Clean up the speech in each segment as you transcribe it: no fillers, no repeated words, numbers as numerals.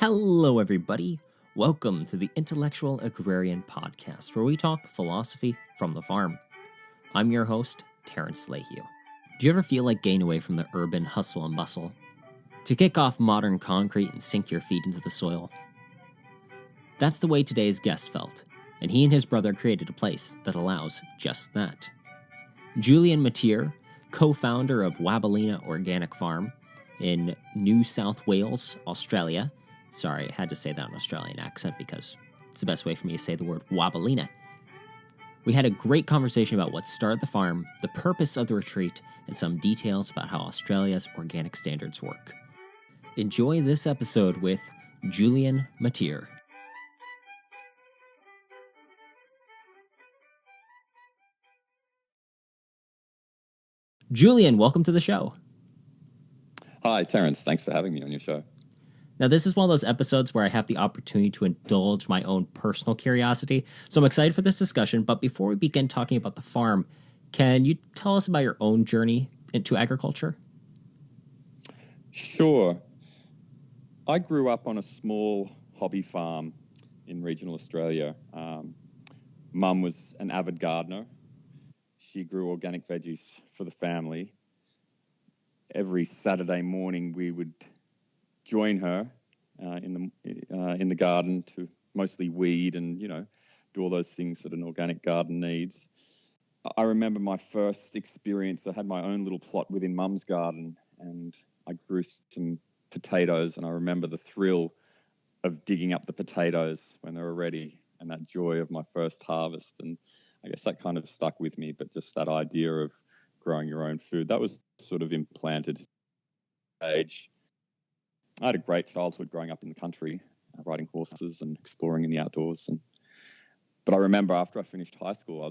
Hello, everybody. Welcome to the Intellectual Agrarian podcast, where we talk philosophy from the farm. I'm your host, Terrence Lehue. Do you ever feel like getting away from the urban hustle and bustle? To kick off modern concrete and sink your feet into the soil? That's the way today's guest felt, and he and his brother created a place that allows just that. Julian Mateer, co-founder of Wybalena Organic Farm in New South Wales, Australia. Sorry, I had to say that in an Australian accent because it's the best way for me to say the word Wybalena. We had a great conversation about what started the farm, the purpose of the retreat, and some details about how Australia's organic standards work. Enjoy this episode with Julian Mateer. Julian, welcome to the show. Hi, Terrence. Thanks for having me on your show. Now, this is one of those episodes where I have the opportunity to indulge my own personal curiosity, so I'm excited for this discussion. But before we begin talking about the farm, can you tell us about your own journey into agriculture? Sure. I grew up on a small hobby farm in regional Australia. Mum was an avid gardener. She grew organic veggies for the family. Every Saturday morning, we would join her in the garden to mostly weed and do all those things that an organic garden needs. I remember my first experience. I had my own little plot within Mum's garden, and I grew some potatoes. And I remember the thrill of digging up the potatoes when they were ready, and that joy of my first harvest. And I guess that kind of stuck with me. But just that idea of growing your own food, that was sort of implanted age. I had a great childhood growing up in the country, riding horses and exploring in the outdoors. But I remember after I finished high school, I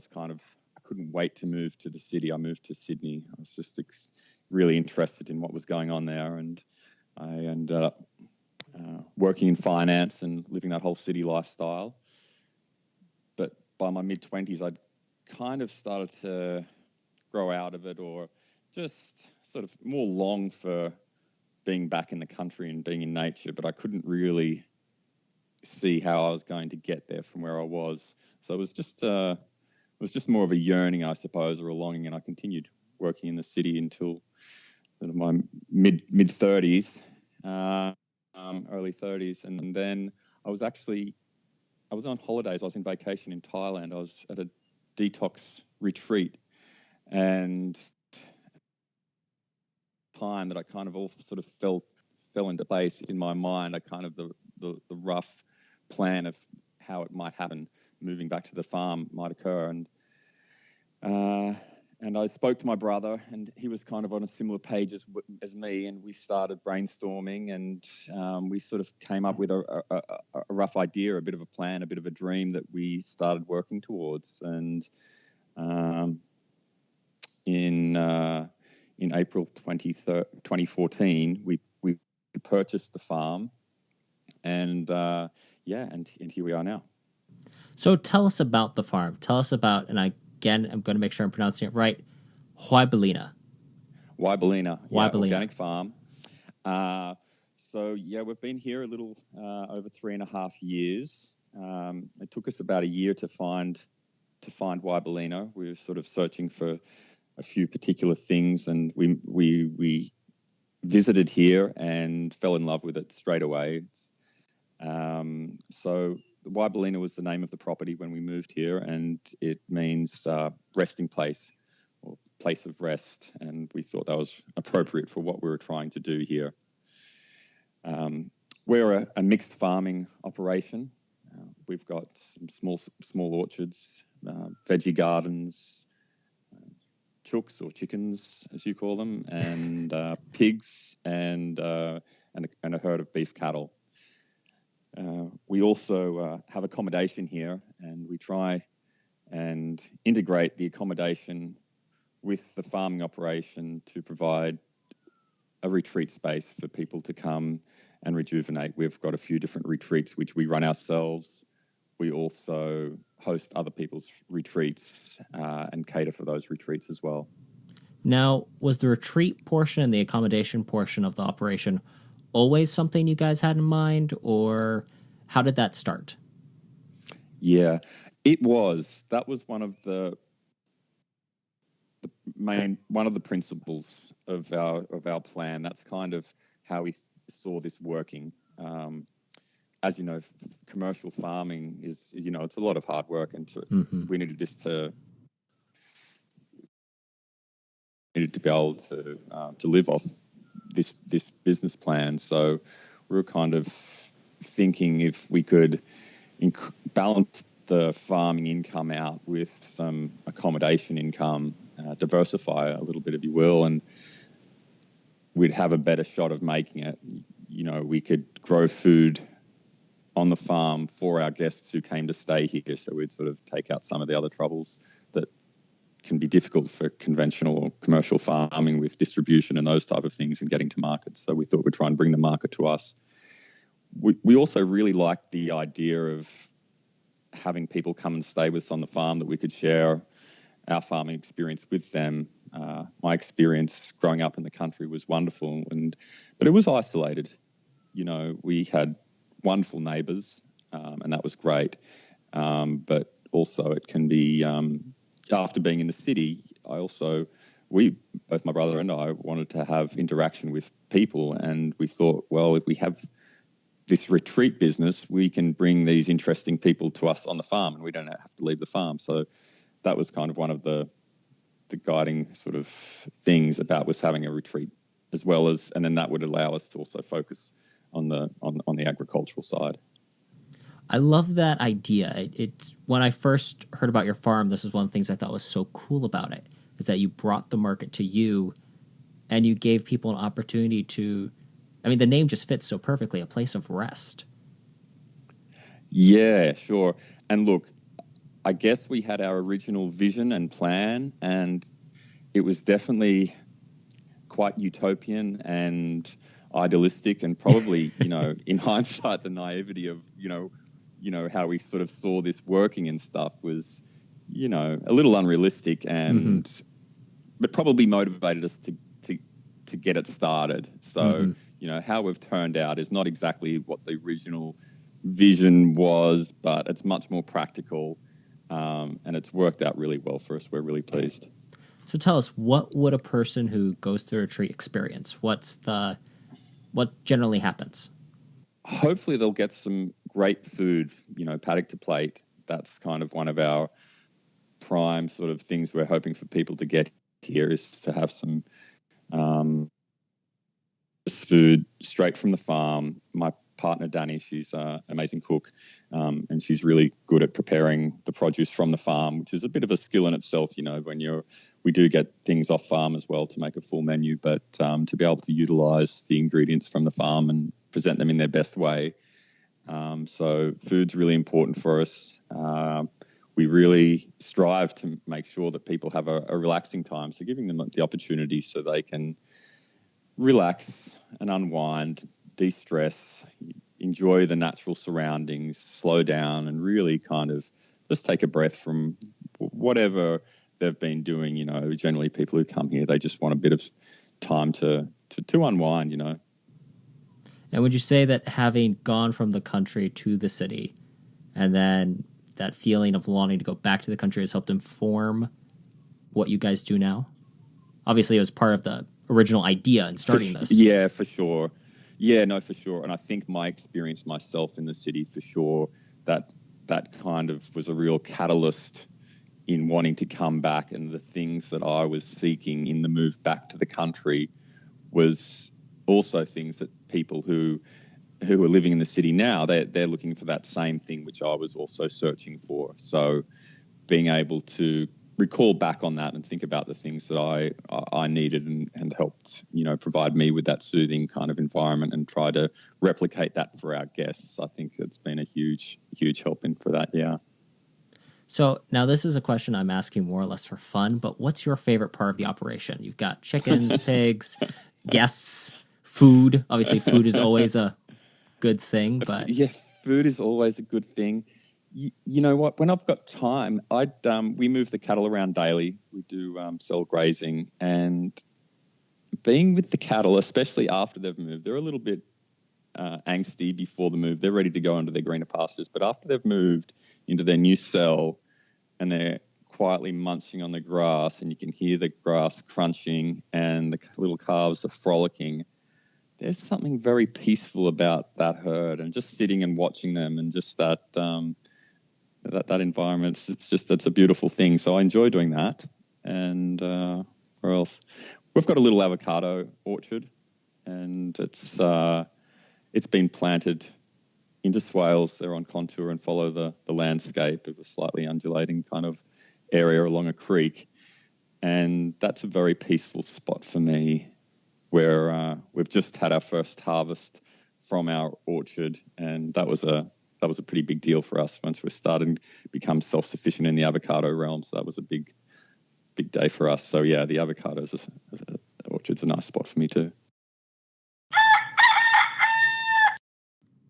couldn't wait to move to the city. I moved to Sydney. I was just really interested in what was going on there. And I ended up working in finance and living that whole city lifestyle. But by my mid-20s, I'd kind of started to grow out of it, or just sort of more long for being back in the country and being in nature, but I couldn't really see how I was going to get there from where I was. So it was just more of a yearning, I suppose, or a longing, and I continued working in the city until my mid 30s, early 30s, and then I was on holidays. I was in vacation in Thailand. I was at a detox retreat, and time that I kind of all sort of fell into place in my mind. I kind of the rough plan of how it might happen, moving back to the farm might occur, and I spoke to my brother, and he was kind of on a similar page as me, and we started brainstorming, and we sort of came up with a rough idea, a bit of a plan, a bit of a dream that we started working towards, and in April 2014, we purchased the farm, and here we are now. So tell us about the farm. Tell us about, and I'm going to make sure I'm pronouncing it right, Wybalena Organic Farm. We've been here a little over 3.5 years. It took us about a year to find Wybalena. We were sort of searching for a few particular things, and we visited here and fell in love with it straight away. So the Wybalena was the name of the property when we moved here, and it means resting place or place of rest, and we thought that was appropriate for what we were trying to do here. We're a mixed farming operation. We've got some small orchards, veggie gardens, chooks or chickens, as you call them, and pigs, and a herd of beef cattle. We also have accommodation here, and we try and integrate the accommodation with the farming operation to provide a retreat space for people to come and rejuvenate. We've got a few different retreats which we run ourselves. We also host other people's retreats and cater for those retreats as well. Now, was the retreat portion and the accommodation portion of the operation always something you guys had in mind, or how did that start? Yeah, it was. That was one of the principles of our plan. That's kind of how we saw this working. As you know, commercial farming is it's a lot of hard work, and we needed to be able to live off this business plan. So we were kind of thinking if we could balance the farming income out with some accommodation income, diversify a little bit, if you will, and we'd have a better shot of making it. We could grow food on the farm for our guests who came to stay here. So we'd sort of take out some of the other troubles that can be difficult for conventional or commercial farming with distribution and those type of things and getting to markets. So we thought we'd try and bring the market to us. We also really liked the idea of having people come and stay with us on the farm, that we could share our farming experience with them. My experience growing up in the country was wonderful, but it was isolated. We had wonderful neighbours, and that was great. But also it can be, after being in the city, both my brother and I wanted to have interaction with people, and we thought, well, if we have this retreat business, we can bring these interesting people to us on the farm, and we don't have to leave the farm. So that was kind of one of the guiding sort of things about was having a retreat, as well as, and then that would allow us to also focus on the agricultural side. I love that idea. It's when I first heard about your farm, this is one of the things I thought was so cool about it, is that you brought the market to you and you gave people an opportunity to, the name just fits so perfectly, a place of rest. Yeah, sure. And look, I guess we had our original vision and plan, and it was definitely quite utopian and idealistic, and probably, in hindsight, the naivety of, how we sort of saw this working and stuff was, a little unrealistic, and but probably motivated us to get it started. So, how we've turned out is not exactly what the original vision was, but it's much more practical, and it's worked out really well for us. We're really pleased. So tell us, what would a person who goes through a retreat experience? What generally happens? Hopefully they'll get some great food, paddock to plate. That's kind of one of our prime sort of things we're hoping for people to get here, is to have some food straight from the farm. My partner, Danny, she's an amazing cook, and she's really good at preparing the produce from the farm, which is a bit of a skill in itself, we do get things off farm as well to make a full menu, but to be able to utilize the ingredients from the farm and present them in their best way. So food's really important for us. We really strive to make sure that people have a relaxing time, so giving them the opportunity so they can relax and unwind, de-stress, enjoy the natural surroundings, slow down, and really kind of just take a breath from whatever they've been doing. Generally people who come here, they just want a bit of time to unwind, And would you say that having gone from the country to the city, and then that feeling of wanting to go back to the country, has helped inform what you guys do now? Obviously, it was part of the original idea in starting this. Yeah, for sure. Yeah, no, for sure. And I think my experience myself in the city, for sure, that kind of was a real catalyst in wanting to come back. And the things that I was seeking in the move back to the country was also things that people who are living in the city now, they're looking for that same thing, which I was also searching for. So being able to recall back on that and think about the things that I needed and helped, provide me with that soothing kind of environment, and try to replicate that for our guests. I think it's been a huge, huge help for that. Yeah. So now this is a question I'm asking more or less for fun, but what's your favorite part of the operation? You've got chickens, pigs, guests, food. Obviously food is always a good thing, but yeah, food is always a good thing. You know what? When I've got time, we move the cattle around daily. We do sell grazing, and being with the cattle, especially after they've moved, they're a little bit angsty before the move. They're ready to go into their greener pastures. But after they've moved into their new cell and they're quietly munching on the grass and you can hear the grass crunching and the little calves are frolicking, there's something very peaceful about that herd, and just sitting and watching them and just that environment. That's a beautiful thing. So I enjoy doing that. And where else? We've got a little avocado orchard, and it's been planted into swales. They're on contour and follow the landscape of a slightly undulating kind of area along a creek. And that's a very peaceful spot for me, where we've just had our first harvest from our orchard, and that was a pretty big deal for us once we started to become self-sufficient in the avocado realm. So that was a big day for us. So yeah, the avocados orchard's a nice spot for me too.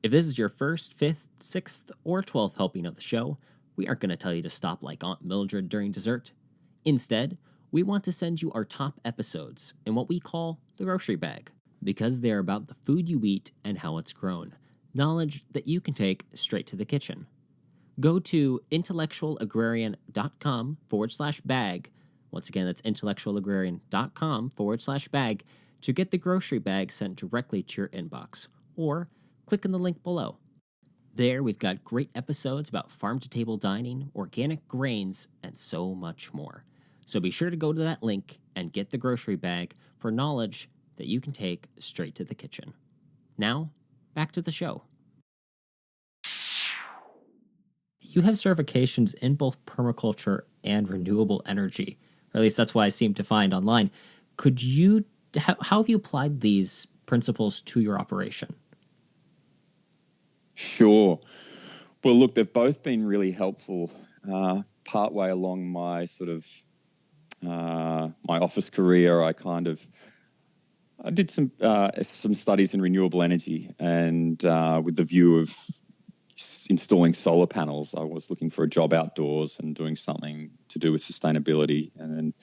If this is your first, 5th, 6th, or 12th helping of the show, we aren't going to tell you to stop like Aunt Mildred during dessert. Instead, we want to send you our top episodes in what we call the grocery bag, because they're about the food you eat and how it's grown, knowledge that you can take straight to the kitchen. Go to intellectualagrarian.com/bag. Once again, that's intellectualagrarian.com/bag to get the grocery bag sent directly to your inbox, or click on the link below. There, we've got great episodes about farm-to-table dining, organic grains, and so much more. So be sure to go to that link and get the grocery bag for knowledge that you can take straight to the kitchen. Now, back to the show. You have certifications in both permaculture and renewable energy, or at least that's what I seem to find online. How have you applied these principles to your operation? Sure. Well, look, they've both been really helpful. Partway along my sort of my office career, I did some studies in renewable energy, and with the view of installing solar panels. I was looking for a job outdoors and doing something to do with sustainability, and then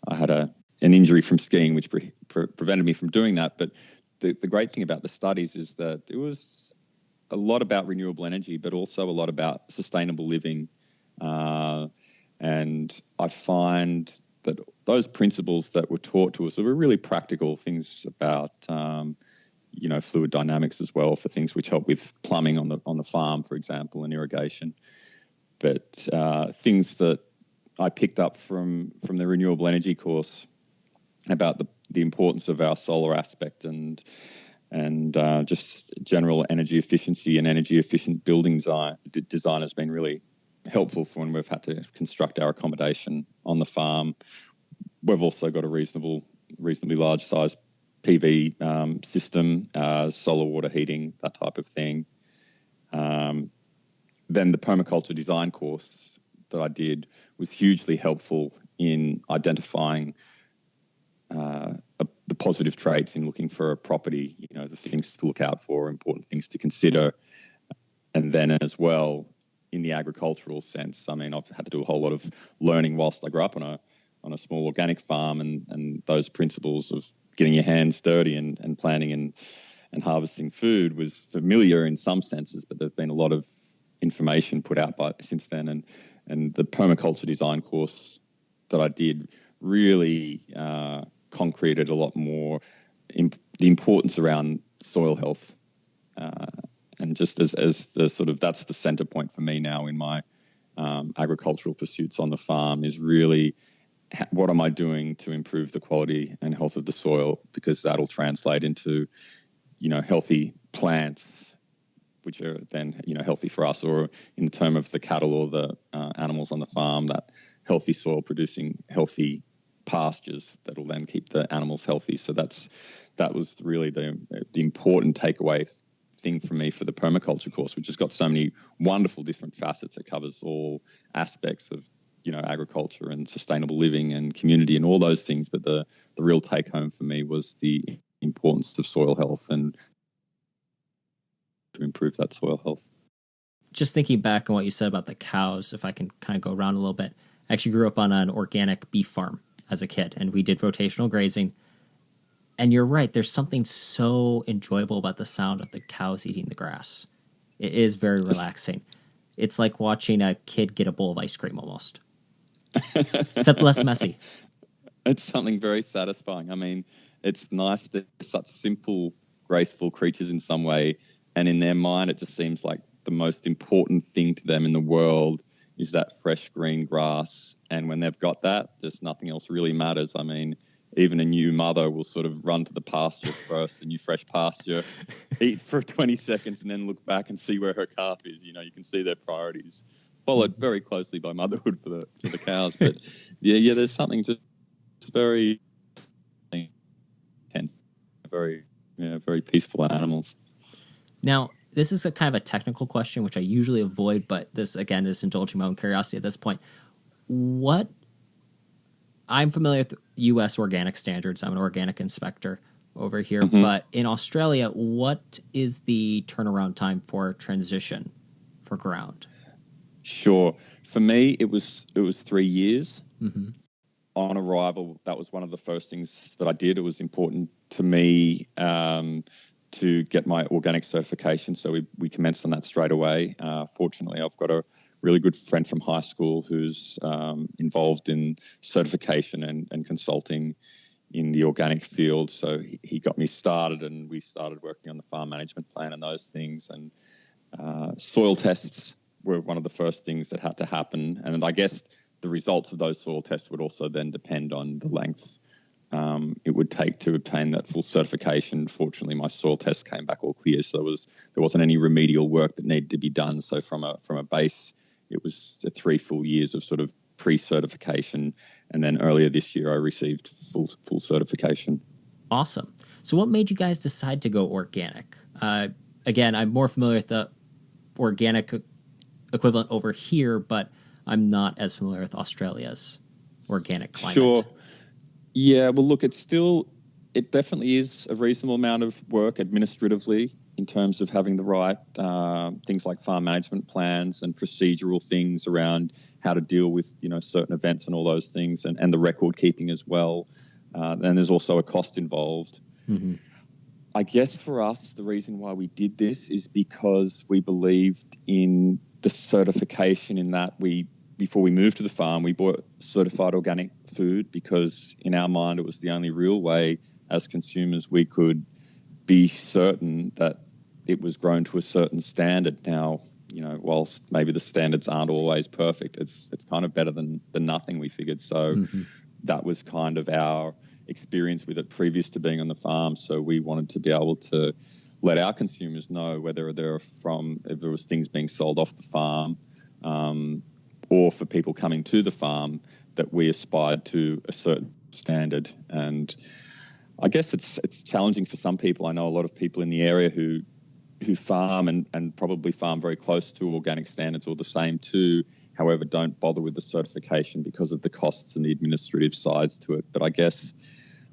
I had an injury from skiing, which prevented me from doing that. But the great thing about the studies is that it was a lot about renewable energy, but also a lot about sustainable living. And I find that those principles that were taught to us were really practical things about, fluid dynamics as well, for things which help with plumbing on the farm, for example, and irrigation. But things that I picked up from the renewable energy course about the importance of our solar aspect and just general energy efficiency and energy efficient building design has been really helpful for when we've had to construct our accommodation on the farm. We've also got a reasonably large size PV system, solar water heating, that type of thing. Then the permaculture design course that I did was hugely helpful in identifying the positive traits in looking for a property, the things to look out for, important things to consider. And then as well, in the agricultural sense, I mean, I've had to do a whole lot of learning whilst I grew up on a small organic farm, and those principles of getting your hands dirty and planting and harvesting food was familiar in some senses, but there've been a lot of information put out since then. And the permaculture design course that I did really concreted a lot more the importance around soil health, and just as the sort of, that's the center point for me now in my agricultural pursuits on the farm, is really what am I doing to improve the quality and health of the soil, because that'll translate into healthy plants, which are then healthy for us, or in the term of the cattle or the animals on the farm, that healthy soil producing healthy pastures that will then keep the animals healthy. So that was really the important takeaway thing for me for the permaculture course, which has got so many wonderful different facets. It covers all aspects of agriculture and sustainable living and community and all those things. But the real take home for me was the importance of soil health and to improve that soil health. Just thinking back on what you said about the cows, if I can kind of go around a little bit, I actually grew up on an organic beef farm as a kid, and we did rotational grazing. And you're right. There's something so enjoyable about the sound of the cows eating the grass. It is very relaxing. It's like watching a kid get a bowl of ice cream almost, except less messy. It's something very satisfying. I mean, it's nice that they're such simple, graceful creatures in some way, and in their mind, it just seems like the most important thing to them in the world is that fresh green grass. And when they've got that, just nothing else really matters. I mean, even a new mother will sort of run to the pasture first, a new fresh pasture, eat for 20 seconds, and then look back and see where her calf is. You know, you can see their priorities, followed very closely by motherhood for the cows. But yeah, there's something just very very peaceful animals. Now, this is a kind of a technical question, which I usually avoid, but this, again, is indulging my own curiosity at this point. I'm familiar with U.S. organic standards. I'm an organic inspector over here. Mm-hmm. But in Australia, what is the turnaround time for transition for ground? Sure. For me, it was 3 years. Mm-hmm. On arrival, that was one of the first things that I did. It was important to me to get my organic certification, so we commenced on that straight away. Fortunately, I've got a really good friend from high school who's involved in certification and consulting in the organic field, so he got me started, and we started working on the farm management plan and those things. And soil tests were one of the first things that had to happen, and I guess the results of those soil tests would also then depend on the length it would take to obtain that full certification. Fortunately, my soil tests came back all clear, so there wasn't any remedial work that needed to be done. So from a base, it was 3 full years of sort of pre-certification, and then earlier this year I received full certification. Awesome. So what made you guys decide to go organic? Again, I'm more familiar with the organic equivalent over here, but I'm not as familiar with Australia's organic climate. Sure. Yeah, well, look, it definitely is a reasonable amount of work administratively in terms of having the right things like farm management plans and procedural things around how to deal with, certain events and all those things, and the record keeping as well. And there's also a cost involved. Mm-hmm. I guess for us, the reason why we did this is because we believed in the certification, in that before we moved to the farm, we bought certified organic food because in our mind it was the only real way as consumers we could be certain that it was grown to a certain standard. Now, whilst maybe the standards aren't always perfect, it's kind of better than nothing, we figured. So that was kind of our experience with it previous to being on the farm. So we wanted to be able to let our consumers know whether if there was things being sold off the farm, or for people coming to the farm, that we aspired to a certain standard. And I guess it's challenging for some people. I know a lot of people in the area who farm and probably farm very close to organic standards or the same too, however, don't bother with the certification because of the costs and the administrative sides to it. But I guess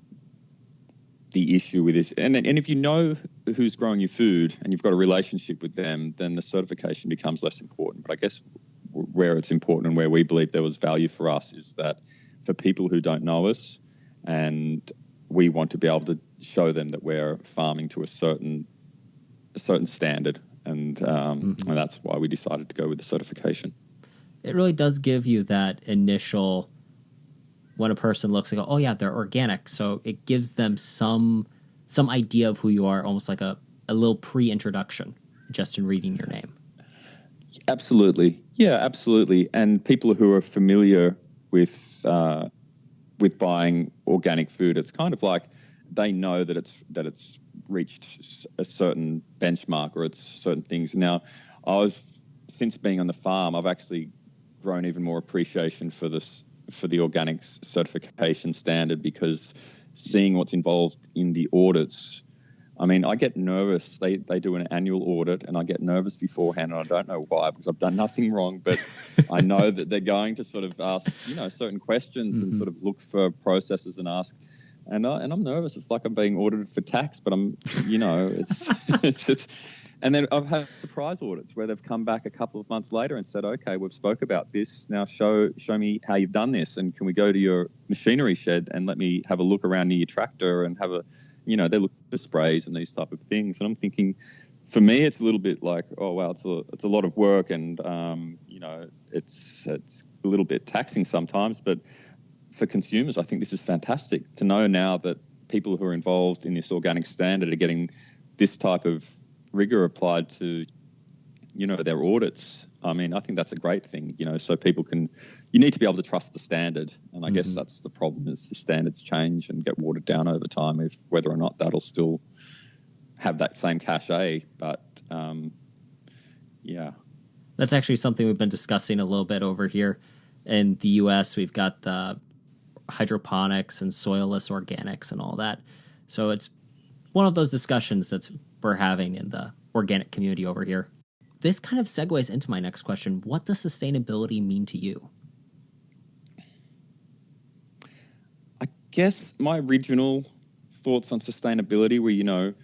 the issue with this, and if you know who's growing your food and you've got a relationship with them, then the certification becomes less important. But I guess where it's important and where we believe there was value for us is that for people who don't know us, and we want to be able to show them that we're farming to a certain standard, and that's why we decided to go with the certification. It really does give you that initial, when a person looks and go, oh yeah, they're organic, so it gives them some idea of who you are, almost like a little pre-introduction just in reading your name. Absolutely. Yeah, absolutely. And people who are familiar with buying organic food, it's kind of like they know that it's reached a certain benchmark or it's certain things. Now, since being on the farm, I've actually grown even more appreciation for the organic certification standard, because seeing what's involved in the audits, I mean, I get nervous. They do an annual audit, and I get nervous beforehand, and I don't know why, because I've done nothing wrong. But I know that they're going to sort of ask, certain questions and sort of look for processes and ask and I'm nervous. It's like I'm being audited for tax, but I'm, it's. And then I've had surprise audits where they've come back a couple of months later and said, "Okay, we've spoke about this. Now show me how you've done this, and can we go to your machinery shed and let me have a look around near your tractor and have a, they look at the sprays and these type of things." And I'm thinking, for me, it's a little bit like, oh wow, it's a lot of work, and it's a little bit taxing sometimes. But for consumers, I think this is fantastic to know now that people who are involved in this organic standard are getting this type of rigor applied to, their audits. I mean, I think that's a great thing, so people you need to be able to trust the standard. And I guess that's the problem, is the standards change and get watered down over time, whether or not that'll still have that same cachet. But, yeah. That's actually something we've been discussing a little bit over here in the U.S. We've got the hydroponics and soilless organics and all that. So it's one of those discussions that we're having in the organic community over here. This kind of segues into my next question. What does sustainability mean to you? I guess my original thoughts on sustainability were,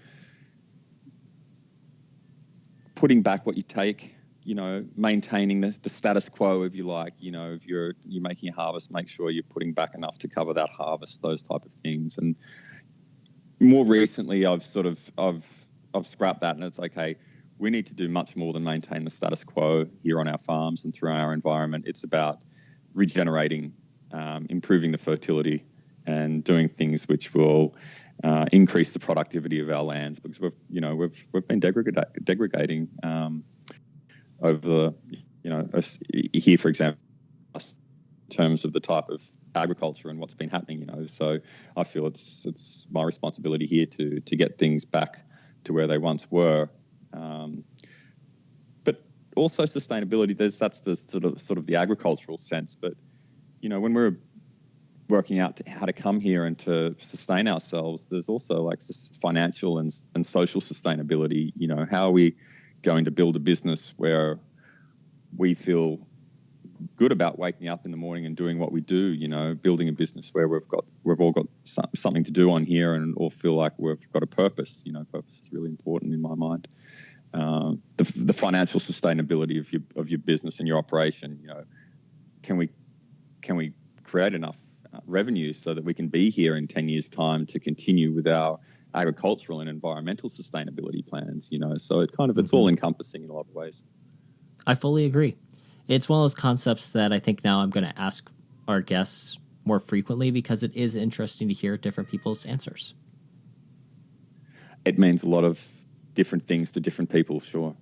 putting back what you take, maintaining the status quo, if you like. If you're making a harvest, make sure you're putting back enough to cover that harvest, those type of things. And more recently, I've scrapped that, and it's okay. We need to do much more than maintain the status quo here on our farms and through our environment. It's about regenerating, improving the fertility, and doing things which will increase the productivity of our lands, because we've been degrading over the here, for example, in terms of the type of agriculture and what's been happening, So I feel it's my responsibility here to get things back to where they once were. But also sustainability, that's the sort of the agricultural sense. But, when we're working out how to come here and to sustain ourselves, there's also like financial and social sustainability. How are we going to build a business where we feel good about waking up in the morning and doing what we do, building a business where we've all got something to do on here and all feel like we've got a purpose. Purpose is really important in my mind. The financial sustainability of your business and your operation, can we create enough revenue so that we can be here in 10 years' time to continue with our agricultural and environmental sustainability plans, so it's all encompassing in a lot of ways. I fully agree. It's one of those concepts that I think now I'm going to ask our guests more frequently, because it is interesting to hear different people's answers. It means a lot of different things to different people, sure.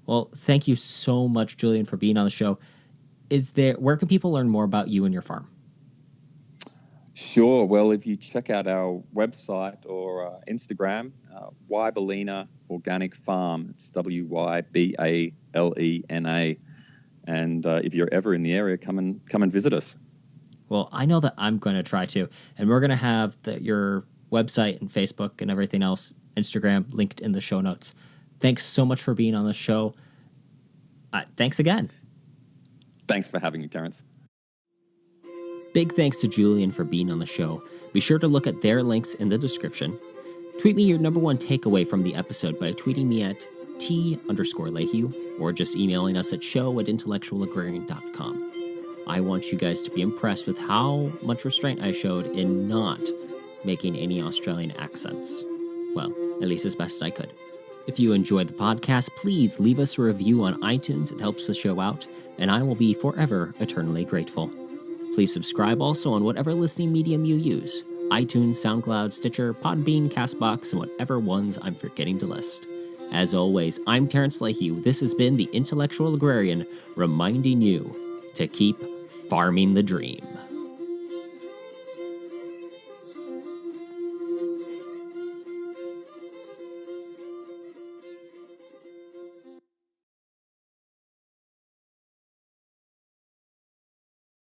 Well, thank you so much, Julian, for being on the show. Where can people learn more about you and your farm? Sure. Well, if you check out our website or Instagram, Wybalena Organic Farm, it's Wybalena. And if you're ever in the area, come and visit us. Well, I know that I'm going to try to. And we're going to have your website and Facebook and everything else, Instagram, linked in the show notes. Thanks so much for being on the show. Thanks again. Thanks for having me, Terrence. Big thanks to Julian for being on the show. Be sure to look at their links in the description. Tweet me your number one takeaway from the episode by tweeting me at _Lehue or just emailing us at show@intellectualagrarian.com. I want you guys to be impressed with how much restraint I showed in not making any Australian accents. Well, at least as best I could. If you enjoyed the podcast, please leave us a review on iTunes. It helps the show out, and I will be forever eternally grateful. Please subscribe also on whatever listening medium you use: iTunes, SoundCloud, Stitcher, Podbean, CastBox, and whatever ones I'm forgetting to list. As always, I'm Terrence Lehue. This has been the Intellectual Agrarian, reminding you to keep farming the dream.